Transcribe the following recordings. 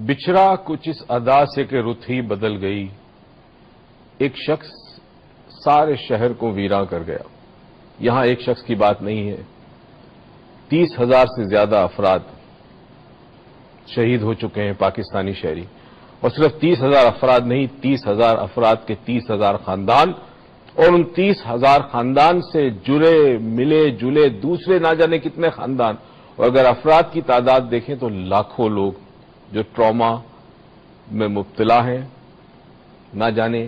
बिछड़ा कुछ इस अदा से कि रुत ही बदल गई, एक शख्स सारे शहर को वीरां कर गया। यहां एक शख्स की बात नहीं है, 30,000 से ज्यादा अफराद शहीद हो चुके हैं पाकिस्तानी शहरी, और सिर्फ 30,000 अफराद नहीं, 30,000 अफराद के 30,000 खानदान, और उन 30,000 खानदान से जुड़े मिले जुले दूसरे ना जाने कितने खानदान, और अगर अफराद की तादाद देखें तो लाखों लोग जो ट्रॉमा में मुब्तला हैं। ना जाने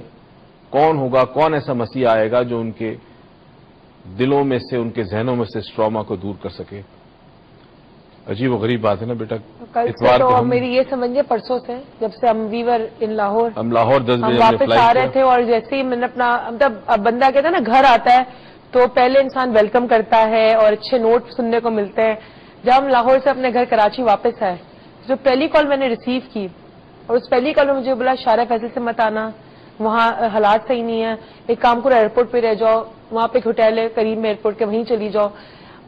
कौन होगा, कौन ऐसा मसीहा आएगा जो उनके दिलों में से, उनके जहनों में से इस ट्रॉमा को दूर कर सके। अजीब व गरीब बात है ना बेटा। कल से तो मेरी ये समझिए परसों से, जब से हम वीवर इन लाहौर, हम लाहौर 10 बजे वापस आ रहे थे, और जैसे ही मैंने अपना, मतलब बंदा कहता है ना घर आता है तो पहले इंसान वेलकम करता है और अच्छे नोट सुनने को मिलते हैं। जब हम लाहौर से अपने घर कराची वापस आए, जो पहली कॉल मैंने रिसीव की, और उस पहली कॉल में मुझे बोला शारा फैसल से मत आना, वहाँ हालात सही नहीं है, एक काम करो एयरपोर्ट पे रह जाओ, वहाँ पे एक होटल है करीब में एयरपोर्ट के, वहीं चली जाओ।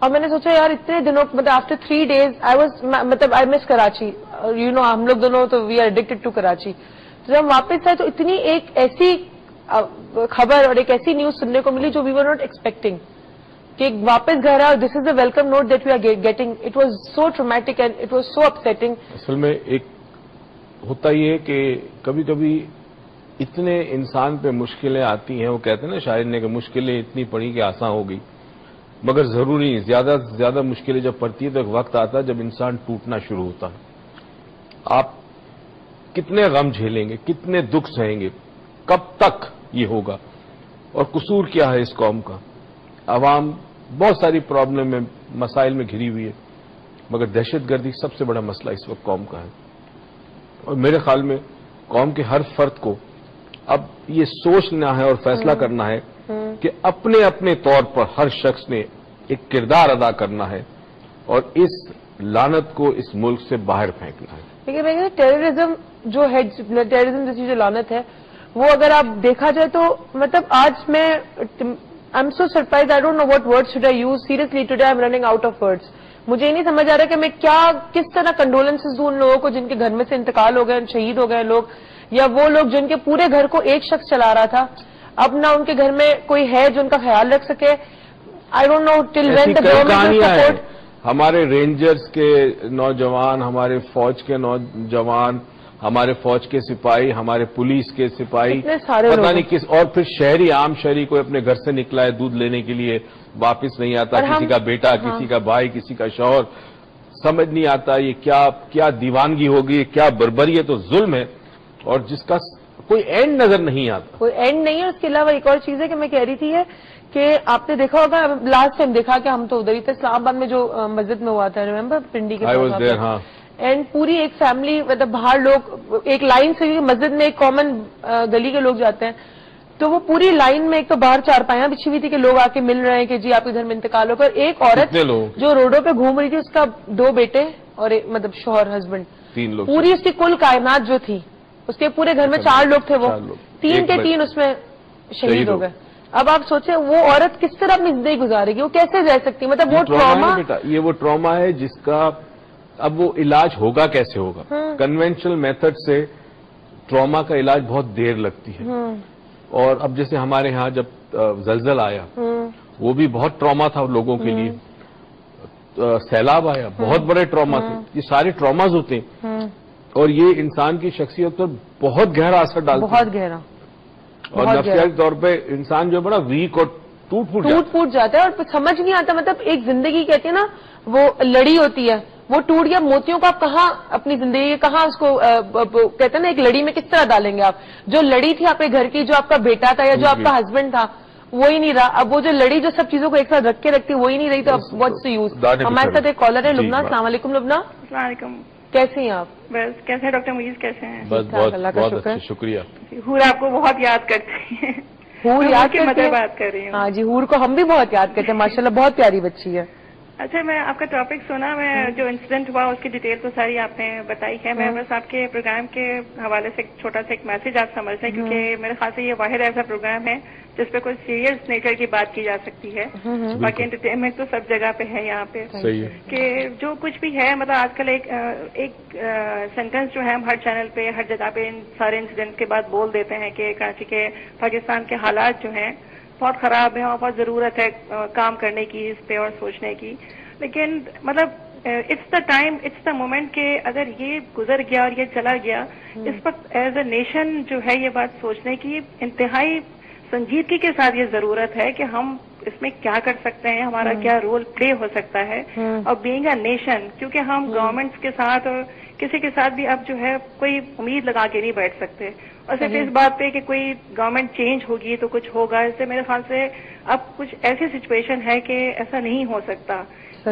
और मैंने सोचा यार इतने दिनों, मतलब after 3 days I miss Karachi, you know हम लोग दोनों तो we are addicted to Karachi. तो जब हम वापस आए तो इतनी एक ऐसी खबर और एक ऐसी न्यूज सुनने को मिली जो वी वर नॉट एक्सपेक्टिंग, कि वापस घर आए, this is the welcome note that we are getting. It was so traumatic and it was so upsetting. असल में एक होता ही है कि कभी कभी इतने इंसान पे मुश्किलें आती हैं, वो कहते हैं ना शायर ने कि मुश्किलें इतनी पड़ी कि आसान हो गई, मगर जरूरी नहीं। ज्यादा से ज्यादा मुश्किलें जब पड़ती है तो एक वक्त आता है जब इंसान टूटना शुरू होता है। आप कितने गम झेलेंगे, कितने दुख सहेंगे, कब तक ये होगा? और कसूर क्या है इस कौम का? अवाम बहुत सारी प्रॉब्लम में, मसाइल में घिरी हुई है, मगर दहशतगर्दी सबसे बड़ा मसला इस वक्त कौम का है। और मेरे ख्याल में कौम के हर फर्द को अब ये सोचना है और फैसला करना है कि अपने अपने तौर पर हर शख्स ने एक किरदार अदा करना है और इस लानत को इस मुल्क से बाहर फेंकना है। देखिए टेररिज्म जो है, टेररिज्म जैसी जो लानत है, वो अगर आप देखा जाए तो मतलब आज मैं I am so surprise, I don't know what words should I use, seriously today I am running out of words. मुझे नहीं समझ आ रहा कि मैं क्या, किस तरह कंडोलेंसेस दूं उन लोगों को जिनके घर में से इंतकाल हो गए, शहीद हो गए लोग, या वो लोग जिनके पूरे घर को एक शख्स चला रहा था, अब ना उनके घर में कोई है जो उनका ख्याल रख सके। I don't know till when the government will support. हमारे रेंजर्स के नौजवान, हमारे फौज के नौजवान, हमारे फौज के सिपाही, हमारे पुलिस के सिपाही, पता नहीं किस, और फिर शहरी, आम शहरी कोई अपने घर से निकला है दूध लेने के लिए, वापस नहीं आता, किसी का बेटा, किसी का भाई, किसी का शौहर, समझ नहीं आता ये क्या क्या दीवानगी होगी, क्या बर्बरी, तो जुल्म है और जिसका कोई एंड नजर नहीं आता, कोई एंड नहीं है। उसके अलावा एक और चीज है कि मैं कह रही थी कि आपने देखा होगा, लास्ट टाइम देखा कि हम तो उधर ही थे, इस्लामाबाद में जो मस्जिद में हुआ था, रिमेम्बर, पिंडी के पास, हाँ। एंड पूरी एक फैमिली, मतलब बाहर लोग एक लाइन से, मस्जिद में एक कॉमन गली के लोग जाते हैं, तो वो पूरी लाइन में एक तो बाहर चारपाइयां बिछी हुई थी कि लोग आके मिल रहे हैं कि जी आप इधर में इंतकाल होकर, एक औरत जो रोडों पे घूम रही थी, उसका 2 बेटे और एक मतलब शौहर, हस्बैंड, 3 लोग, पूरी उसकी कुल कायनात जो थी, उसके पूरे घर में 4 लोग थे, वो 3 के 3 उसमें शहीद हो गए। अब आप सोचें वो औरत किस तरह अपनी जिंदगी गुजारेगी, वो कैसे रह सकती, मतलब वो ट्रॉमा, बेटा ये वो ट्रॉमा है जिसका अब वो इलाज होगा कैसे होगा? कन्वेंशनल मेथड से ट्रॉमा का इलाज बहुत देर लगती है, और अब जैसे हमारे यहाँ जब जलजल आया, वो भी बहुत ट्रॉमा था लोगों के लिए, सैलाब आया, बहुत बड़े ट्रॉमा थे। ये सारे ट्रॉमाज होते हैं और ये इंसान की शख्सियत पर बहुत गहरा असर डालता है, बहुत गहरा, और नफ्सियाती तौर पे इंसान जो बड़ा वीक और टूट फूट जाता है, और समझ नहीं आता, मतलब एक जिंदगी कहती है ना, वो लड़ी होती है, वो टूट गया, मोतियों को आप कहाँ अपनी जिंदगी कहाँ उसको कहते हैं ना, एक लड़ी में किस तरह डालेंगे आप? जो लड़ी थी आपके घर की, जो आपका बेटा था या जो आपका हस्बैंड था, वो ही नहीं रहा। अब वो जो लड़ी जो सब चीजों को एक साथ रख के रखती, वो ही नहीं रही, तो अब व्हाट्स द यूज? हमारे साथ एक कॉलर है, लुबना। अस्सलाम वालेकुम लुबना। कैसी हैं आप? बस कैसे हैं डॉक्टर मुजीज, कैसे हैं? बस बहुत शुक्रिया। हूर आपको बहुत याद करती है। हूर याद करती है? बात कर रही हूँ। हाँ जी, हूर को हम भी बहुत याद करते हैं, माशाल्लाह बहुत प्यारी बच्ची है। اچھا میں آپ کا ٹاپک سنا, میں جو انسیڈنٹ ہوا اس کی ڈیٹیل تو ساری آپ نے بتائی ہے. میں بس آپ کے پروگرام کے حوالے سے چھوٹا سا ایک میسج آپ سمجھ لیں, کیونکہ میرے خیال سے یہ واحد ایسا پروگرام ہے جس پہ کوئی سیریس نیچر کی بات کی جا سکتی ہے. باقی انٹرٹینمنٹ تو سب جگہ پہ ہے یہاں پہ. کہ جو کچھ بھی ہے, مطلب آج کل ایک سینٹینس جو ہے ہم ہر چینل پہ ہر جگہ پہ ان سارے انسیڈنٹ کے بعد بول دیتے ہیں کہ کراچی کے پاکستان کے حالات جو ہیں بہت خراب ہیں اور بہت ضرورت ہے کام کرنے کی اس پہ اور سوچنے کی. لیکن مطلب it's the time, it's the moment کہ اگر یہ گزر گیا اور یہ چلا گیا, اس وقت ایز اے نیشن جو ہے یہ بات سوچنے کی انتہائی سنجیدگی کے ساتھ یہ ضرورت ہے کہ ہم اس میں کیا کر سکتے ہیں, ہمارا کیا رول پلے ہو سکتا ہے. اور بینگ اے نیشن, کیونکہ ہم گورنمنٹس کے ساتھ اور کسی کے ساتھ بھی اب جو ہے کوئی امید لگا کے نہیں بیٹھ سکتے, اور صرف اس بات پہ کہ کوئی گورنمنٹ چینج ہوگی تو کچھ ہوگا. اس سے میرے خیال سے اب کچھ ایسی سچویشن ہے کہ ایسا نہیں ہو سکتا.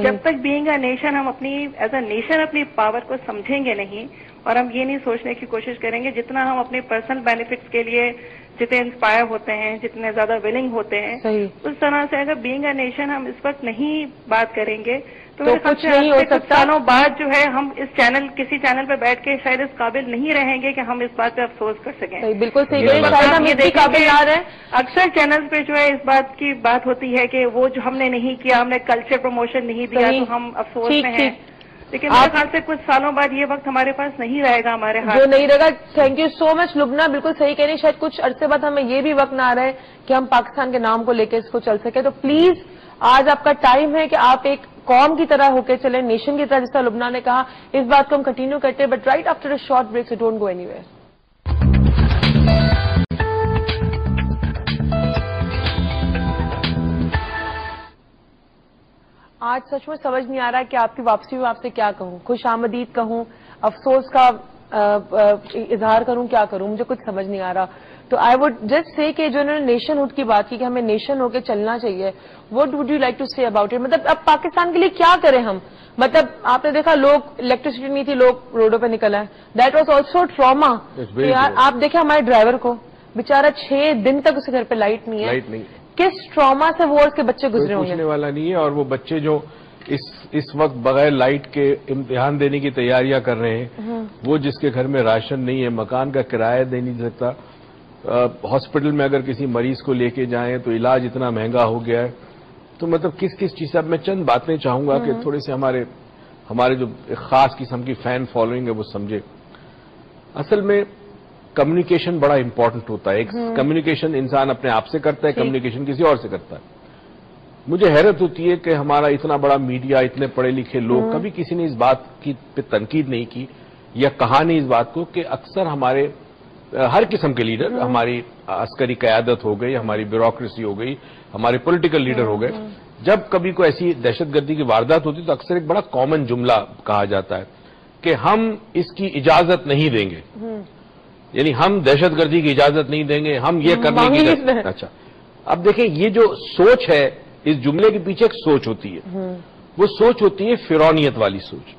جب تک بینگ اے نیشن ہم اپنی ایز اے نیشن اپنی پاور کو سمجھیں گے نہیں, اور ہم یہ نہیں سوچنے کی کوشش کریں گے جتنا ہم اپنے پرسنل بینیفٹس کے لیے جتنے انسپائر ہوتے ہیں, جتنے زیادہ ولنگ ہوتے ہیں, اس طرح سے اگر بینگ اے نیشن ہم اس وقت نہیں بات کریں گے تو میرے خیال سے کچھ سالوں بعد جو ہے ہم اس چینل کسی چینل پہ بیٹھ کے شاید اس قابل نہیں رہیں گے کہ ہم اس بات پہ افسوس کر سکیں. بالکل صحیح. اکثر چینل پہ جو ہے اس بات کی بات ہوتی ہے کہ وہ جو ہم نے نہیں کیا, ہم نے کلچر پروموشن نہیں دیا تو ہم افسوس میں ہیں. لیکن میرے خیال سے کچھ سالوں بعد یہ وقت ہمارے پاس نہیں رہے گا, ہمارے ہاتھ جو نہیں رہے گا. تھینک یو سو مچ لبنہ, بالکل صحیح کہہ رہی. شاید کچھ عرصے بعد ہمیں یہ بھی وقت نہ آ رہا ہے کہ ہم پاکستان کے نام کو لے کے اس کو چل سکے. تو پلیز آج آپ کا ٹائم ہے کہ آپ ایک قوم کی طرح ہو کے چلیں, نیشن کی طرح, جس طرح لبنہ نے کہا. اس بات کو ہم کنٹینیو کرتے ہیں, but right after a short break, so don't go any where. آج سچ میں سمجھ نہیں آ رہا کہ آپ کی واپسی میں آپ سے کیا کہوں, خوش آمدید کہوں, افسوس کا اظہار کروں, کیا کروں, مجھے کچھ سمجھ نہیں آ رہا. تو آئی وڈ جسٹ سے کہ جو انہوں نے نیشن ہوڈ کی بات کی کہ ہمیں نیشن ہو کے چلنا چاہیے, what would you like to say about it? مطلب اب پاکستان کے لیے کیا کریں ہم؟ مطلب آپ نے دیکھا لوگ الیکٹریسٹی نہیں تھی, لوگ روڈوں پہ نکل آئے. That was also trauma. آپ دیکھیں ہمارے ڈرائیور کو, بےچارا 6 دن تک اس کے گھر پہ لائٹ نہیں ہے. کس ٹراما سے وہ اس کے بچے گزرے ہوں گے, پوچھنے والا نہیں ہے. اور وہ بچے جو اس وقت بغیر لائٹ کے امتحان دینے کی تیاریاں کر رہے ہیں, وہ جس کے گھر میں راشن نہیں ہے, مکان کا کرایہ دے نہیں سکتا, ہاسپٹل میں اگر کسی مریض کو لے کے جائیں تو علاج اتنا مہنگا ہو گیا ہے. تو مطلب کس چیز سے, اب میں چند باتیں چاہوں گا کہ تھوڑے سے ہمارے جو خاص قسم کی فین فالوئنگ ہے وہ سمجھے. اصل میں کمیونیکیشن بڑا امپورٹنٹ ہوتا ہے. ایک کمیونیکیشن انسان اپنے آپ سے کرتا ہے, کمیونیکیشن کسی اور سے کرتا ہے. مجھے حیرت ہوتی ہے کہ ہمارا اتنا بڑا میڈیا, اتنے پڑھے لکھے لوگ, کبھی کسی نے اس بات کی پہ تنقید نہیں کی یا کہا نہیں اس بات کو کہ اکثر ہمارے ہر قسم کے لیڈر, ہماری عسکری قیادت ہو گئی, ہماری بیوروکریسی ہو گئی, ہمارے پولیٹیکل لیڈر ہو گئے, جب کبھی کوئی ایسی دہشت گردی کی واردات ہوتی تو اکثر ایک بڑا کامن جملہ کہا جاتا ہے کہ ہم اس کی اجازت نہیں دیں گے. یعنی ہم دہشت گردی کی اجازت نہیں دیں گے, ہم یہ کرنے کی. اچھا, اب دیکھیں یہ جو سوچ ہے, اس جملے کے پیچھے ایک سوچ ہوتی ہے. وہ سوچ ہوتی ہے فرعونیت والی سوچ,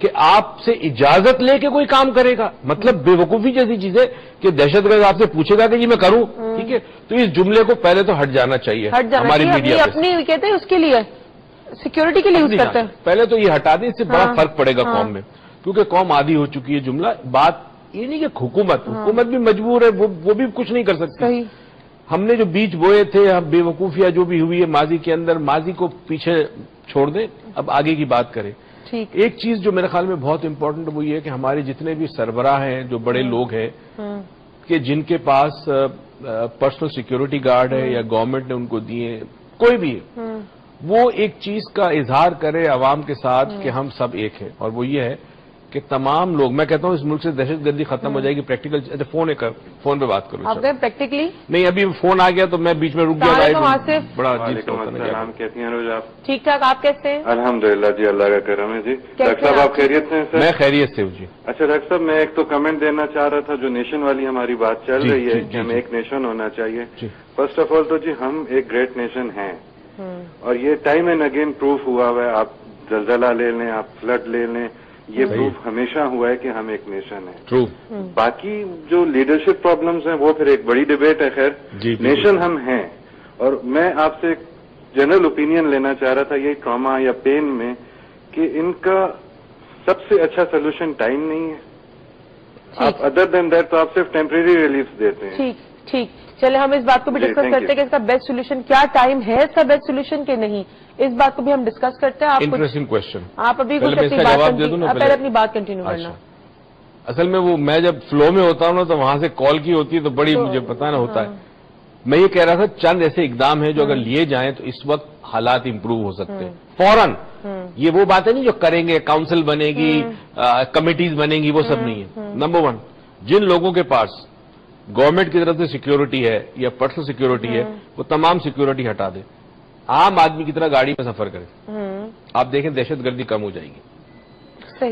کہ آپ سے اجازت لے کے کوئی کام کرے گا. مطلب بے وقوفی جیسی چیز ہے کہ دہشت گرد آپ سے پوچھے گا کہ یہ میں کروں, ٹھیک ہے, تو اس جملے کو پہلے تو ہٹ جانا چاہیے. ہماری میڈیا اپنی کہتے ہیں اس کے لیے سیکورٹی کے لیے یوز کرتے ہیں. پہلے تو یہ ہٹا دیں, اس سے بڑا فرق پڑے گا قوم میں, کیونکہ قوم عادی ہو چکی ہے. جملہ بات یہ نہیں کہ حکومت بھی مجبور ہے, وہ بھی کچھ نہیں کر سکتی. ہم نے جو بیج بوئے تھے, بے وقوفیاں جو بھی ہوئی ہے ماضی کے اندر, ماضی کو پیچھے چھوڑ دیں, اب آگے کی بات کریں. ایک چیز جو میرے خیال میں بہت امپورٹنٹ وہ یہ ہے کہ ہمارے جتنے بھی سربراہ ہیں, جو بڑے لوگ ہیں کہ جن کے پاس پرسنل سیکیورٹی گارڈ ہے یا گورنمنٹ نے ان کو دیے, کوئی بھی ہے, وہ ایک چیز کا اظہار کرے عوام کے ساتھ کہ ہم سب ایک ہیں. اور وہ یہ ہے کہ تمام لوگ, میں کہتا ہوں اس ملک سے دہشت گردی ختم ہو جائے گی. پریکٹیکل فون پہ بات کروں آپ پریکٹیکلی نہیں, ابھی فون آ گیا تو میں بیچ میں رک گیا. بڑا السلام, کیسی ہیں روز آپ؟ ٹھیک ٹھاک, آپ کیسے ہیں؟ الحمدللہ جی, اللہ کا کرم ہے. جی ڈاکٹر صاحب آپ خیریت سے ہیں؟ میں خیریت سے ہوں جی. اچھا ڈاکٹر صاحب, میں ایک تو کمنٹ دینا چاہ رہا تھا, جو نیشن والی ہماری بات چل رہی ہے کہ ہمیں ایک نیشن ہونا چاہیے. فرسٹ آف آل تو جی ہم ایک گریٹ نیشن ہیں, اور یہ ٹائم اینڈ اگین پروف ہوا ہوا ہے. آپ زلزلہ لے لیں, آپ فلڈ لے لیں, یہ پروف ہمیشہ ہوا ہے کہ ہم ایک نیشن ہے. باقی جو لیڈرشپ پرابلمز ہیں وہ پھر ایک بڑی ڈبیٹ ہے. خیر, نیشن ہم ہیں. اور میں آپ سے जनरल ओपिनियन लेना चाह रहा था ये ट्रॉमा या पेन में कि इनका सबसे अच्छा सोल्यूशन टाइम नहीं है. आप अदर देन दैट तो आप सिर्फ टेम्परेरी रिलीफ देते हैं. ठीक ठीक, चले हम इस बात को भी डिस्कस करते हैं कि इसका बेस्ट सोल्यूशन क्या टाइम है, इसका बेस्ट सोल्यूशन के नहीं, इस बात को भी हम डिस्कस करते हैं. आप इंटरेस्टिंग क्वेश्चन. आप अभी कुछ अपनी बात पहले अपनी बात कंटिन्यू करना. असल में वो मैं जब फ्लो में होता हूँ ना तो वहां से कॉल की होती है तो बड़ी मुझे पता ना होता है. मैं ये कह रहा था चंद ऐसे इकदाम है जो अगर लिए जाएं तो इस वक्त हालात इंप्रूव हो सकते हैं फौरन. ये वो बातें नहीं जो करेंगे, काउंसिल बनेगी, कमिटीज बनेगी, वो सब नहीं है. नंबर 1, जिन लोगों के पास गवर्नमेंट की तरफ से सिक्योरिटी है या पर्सनल सिक्योरिटी है वो तमाम सिक्योरिटी हटा दे, आम आदमी की तरह गाड़ी में सफर करे. आप देखें दहशतगर्दी कम हो जाएगी.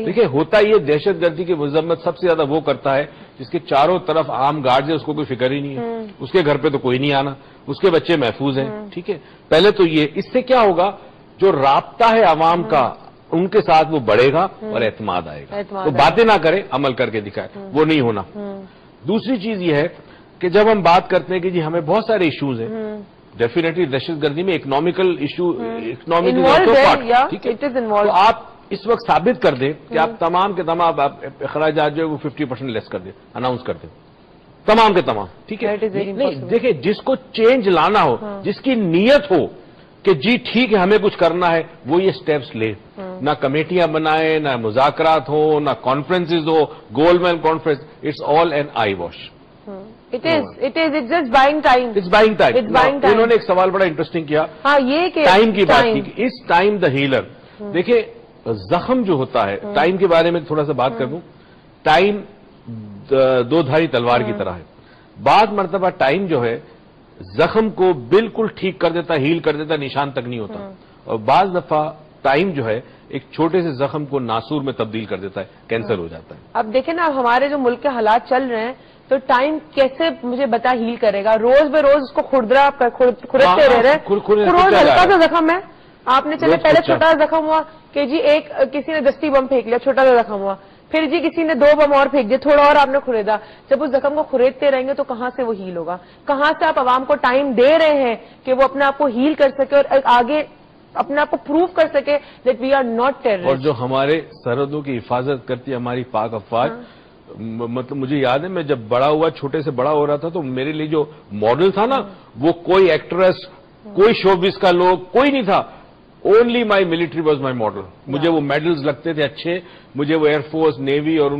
देखिए होता ये दहशतगर्दी की मजम्मत सबसे ज्यादा वो करता है जिसके चारों तरफ आम गार्ड है, उसको कोई फिक्र ही नहीं है, उसके घर पे तो कोई नहीं आना, उसके बच्चे महफूज हैं. ठीक है, पहले तो ये, इससे क्या होगा, जो राब्ता है आवाम का उनके साथ वो बढ़ेगा और एतमाद आएगा. तो बातें ना करें, अमल करके दिखाए, वो नहीं होना. दूसरी चीज ये है कि जब हम बात करते हैं कि जी हमें बहुत सारे इश्यूज हैं, डेफिनेटली दहशतगर्दी में इकोनॉमिकल इशू, इकोनॉमिक पार्ट, ठीक है, तो आप इस वक्त साबित कर दें कि आप तमाम के तमाम अखराजात जो है वो 50% लेस कर दें, अनाउंस कर दें, तमाम के तमाम. ठीक है, नहीं देखिए जिसको चेंज लाना हो, जिसकी नीयत हो कि जी ठीक है हमें कुछ करना है, वो ये स्टेप्स ले. ना कमेटियां बनाए, ना मुज़ाकरात हो, ना कॉन्फ्रेंसेज हो, गोलमैन conference, it's all an eye wash. It's just buying time. It's buying time. उन्होंने एक सवाल बड़ा इंटरेस्टिंग किया, ये टाइम की बात की. इस टाइम द हीलर. देखिए जख्म जो होता है, टाइम के बारे में थोड़ा सा बात कर दूं. टाइम दो धारी तलवार की तरह है. बाद मर्तबा टाइम जो है जख्म को बिल्कुल ठीक कर देता, हील कर देता, निशान तक नहीं होता. और बाज दफा टाइम जो है एक छोटे से जख्म को नासूर में तब्दील कर देता है, कैंसर हो जाता है. अब देखें ना हमारे जो मुल्क के हालात चल रहे हैं, तो टाइम कैसे मुझे बता हील करेगा. रोज बे रोज उसको खुरदते रह रहे हैं. रोज हल्का सा जख्म है, आपने चले पहले छोटा जख्म हुआ कि जी एक किसी ने दस्ती बम फेंक लिया, छोटा सा जख्म हुआ, फिर जी किसी ने 2 बम और फेंक दिए, थोड़ा और आपने खुरेदा. जब उस जख्म को खुरेदते रहेंगे तो कहां से वो हील होगा. कहां से आप आवाम को टाइम दे रहे हैं कि वो अपने आप को हील कर सके और आगे अपने आप को प्रूव कर सके that we are not terrorist. और जो हमारे सरहदों की हिफाजत करती है हमारी पाक अफवाज, मतलब मुझे याद है मैं जब बड़ा हुआ, छोटे से बड़ा हो रहा था, तो मेरे लिए जो मॉडल था ना, वो कोई एक्ट्रेस, कोई शोबिस का लोग, कोई नहीं था. Only my military was my model. मुझे वो मेडल्स लगते थे अच्छे, मुझे वो एयरफोर्स, नेवी और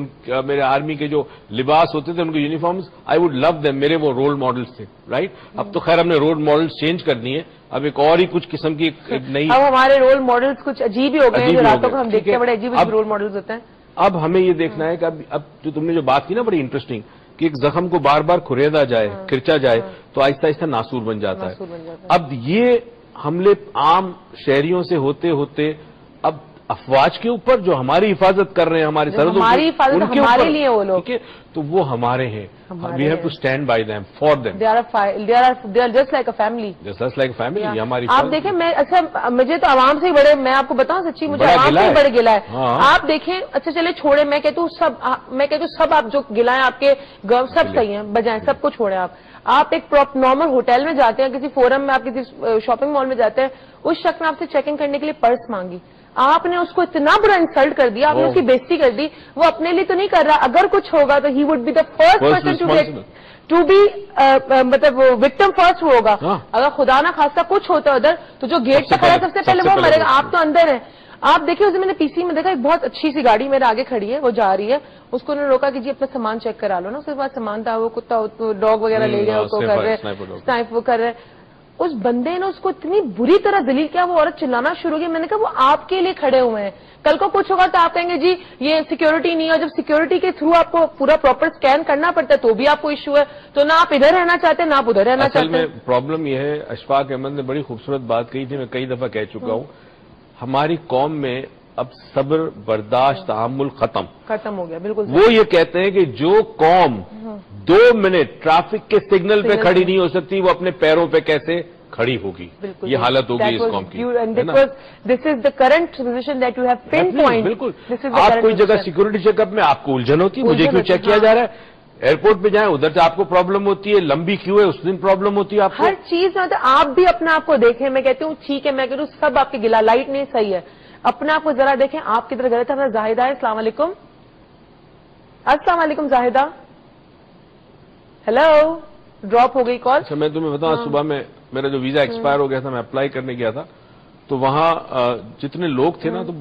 मेरे आर्मी के जो लिबास होते थे, उनके uniforms, I would love them. मेरे वो रोल मॉडल्स थे. राइट, अब तो खैर हमने रोल मॉडल्स चेंज कर दिए, अब एक और ही कुछ किस्म की एक नई. अब हमारे रोल मॉडल्स कुछ अजीब ही हो गए हैं, जो रातों को हम देखते हैं बड़े अजीब रोल मॉडल्स होते हैं. अब हमें ये देखना है कि अब जो तुमने जो बात की ना बड़ी इंटरेस्टिंग, कि एक जख्म को बार बार खुरेदा जाए, खिंचा जाए, तो आहिस्ता आहिस्ता नासूर बन जाता है. अब ये हमले आम शहरियों से होते होते अब अफवाज के ऊपर जो हमारी हिफाजत कर रहे हैं, हमारी सरहदों हमारी हिफाजत हमारे लिए वो लोग, ठीक है, तो वो हमारे हैं. We have to stand by them, for them. They are just like a family. Just like family. हमारी आप देखें, मैं अच्छा मुझे तो आवाम से ही बड़े, मैं आपको बताऊं सच्ची, मुझे आवाम से ही बड़े गिला है. आप देखें, अच्छा चले छोड़े, मैं कहती हूँ सब आप जो गिला है आपके सब सही है, बजाय सबको छोड़े. आप एक नॉर्मल होटल में जाते हैं, किसी फोरम में, आप किसी शॉपिंग मॉल में जाते हैं, उस शख्स ने आपसे चेकिंग करने के लिए पर्स मांगी, आपने उसको इतना बुरा इंसल्ट कर दिया, आपने उसकी बेइज्जती कर दी. वो अपने लिए तो नहीं कर रहा, अगर कुछ होगा तो he would be the first person to be मतलब विक्टिम फर्स्ट वो होगा. अगर खुदा ना खास्ता कुछ होता है उधर, तो जो गेट पे खड़ा है सबसे पहले वो मरेगा. आप तो अंदर हैं. आप देखिए, उसे मैंने पीसी में देखा, एक बहुत अच्छी सी गाड़ी मेरे आगे खड़ी है, वो जा रही है, उसको उन्होंने रोका कि जी अपना सामान चेक करा लो ना. उसके बाद सामान था, वो कुत्ता डॉग वगैरह ले गया, उसको कर रहे स्नाइप वो कर रहे. उस बंदे ने उसको इतनी बुरी तरह दलील किया, वो औरत चिल्लाना शुरू हो गई. मैंने कहा वो आपके लिए खड़े हुए हैं, कल को कुछ होगा तो आप कहेंगे जी ये सिक्योरिटी नहीं है. जब सिक्योरिटी के थ्रू आपको पूरा प्रॉपर स्कैन करना पड़ता है तो भी आपको इश्यू है, तो ना आप इधर रहना चाहते ना आप उधर रहना चाहते. प्रॉब्लम यह है, अशफाक अहमद ने बड़ी खूबसूरत बात कही थी, मैं कई दफा कह चुका हूं, हमारी कौम में अब सब्र, बर्दाश्त, तहम्मुल खत्म हो गया. बिल्कुल. वो ये कहते हैं कि जो कौम 2 मिनट ट्रैफिक के सिग्नल पे खड़ी नहीं हो सकती, वो अपने पैरों पे कैसे खड़ी होगी. ये हालत होगी इस कौम की. This is the current position that you have pin point. बिल्कुल. आप कोई जगह सिक्योरिटी चेकअप में आपको उलझन होती है, मुझे क्यों चेक किया जा रहा है. ایئرپورٹ پہ جائیں ادھر سے آپ کو پرابلم ہوتی ہے, لمبی کیوں ہے اس دن پرابلم ہوتی ہے آپ کو. ہر چیز میں آپ بھی اپنا آپ کو دیکھیں. میں کہتی ہوں ٹھیک ہے, میں کہتی ہوں سب آپ کے گلا لائٹ نہیں صحیح ہے, اپنا آپ کو ذرا دیکھیں آپ کدھر گئے تھے. ہمارا زاہدہ ہے. السلام علیکم. السلام علیکم زاہدہ. ہیلو, ڈراپ ہو گئی کال. اچھا میں تمہیں بتاؤں, صبح میں میرا جو ویزا ایکسپائر ہو گیا تھا, میں اپلائی کرنے گیا تھا, تو وہاں جتنے لوگ تھے نا تو